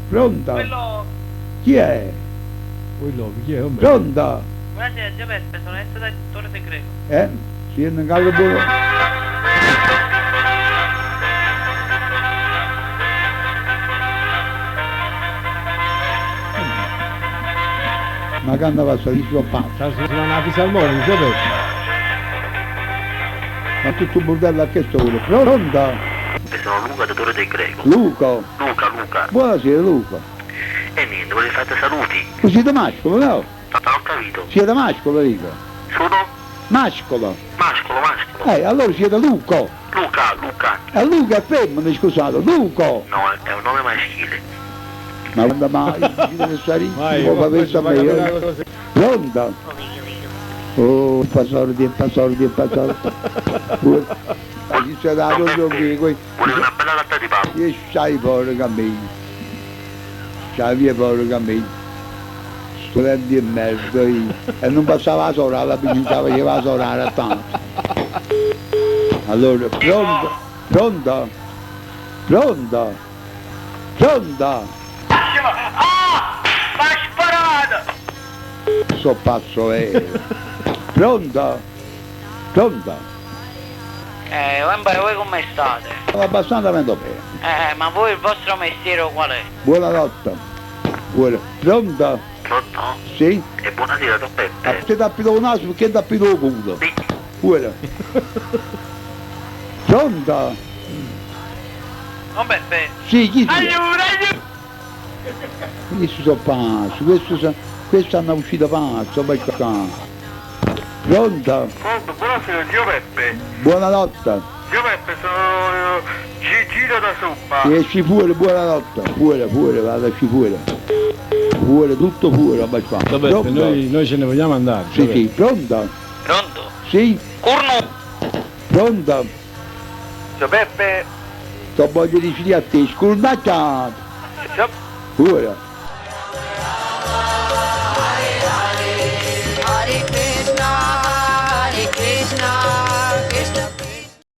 Pronta? Quello... Chi è? Quello, chi è? Pronta? Buonasera Giuseppe, sono Enzo da Torre del Greco. Sì, è un gallo buono. Ma che andava a salire sulla pazza? Sta sulla una fisarmonica, Giuseppe. Ma tutto bordello a che sto quello? Pronta? Sono Luca da Torre del Greco. Luca? Luca. Buonasera Luca. E niente, volete fare saluti? Tu sei da Mascolo, no? Non ho capito. Sei da Mascolo, Rico? Sono? Mascolo. Mascolo. Allora siete da Luca. Luca. Luca è femmina, scusate, Luca. No, è un nome maschile. Ma quando mai? Ci deve stare Vai, come avesse a me. Pronta? Oh, il passaporto. Ma ci c'è dato giochi, Vuole una bella latta di pappa. e sai povero cammino. C'ha via povero cammino. Studenti di merda, e non passava la sorella, bisognava che la sorella tanto. Allora, pronta? Ah! Ma sparato! So pazzo vero. Pronta? Vabbè, voi come state? Abbastanza bene. Ma voi il vostro mestiere qual è? Buonanotte. Pronta? Pronto? Sì? E buonasera, Don Peppe. Te t'appido un naso perché t'appido il culo. Sì. Buona. Pronta? Don Peppe? Sì, chi sia? Allora! Questi sono pazzi, questi hanno uscito pazzo, vai qua. Pronta? Pronto, buonasera, Zio Peppe. Buonanotte. Zio Peppe, sono Giro da Suppa. Esci fuori, buonanotte. Fuori, vadaci fuori. Fuori, tutto fuori, vai qua. Giuseppe, noi ce ne vogliamo andare. Sì, pronta? Pronto? Sì? Curno! Pronta? Zio Peppe. Sto voglio di a te, scordacciato. Fuori.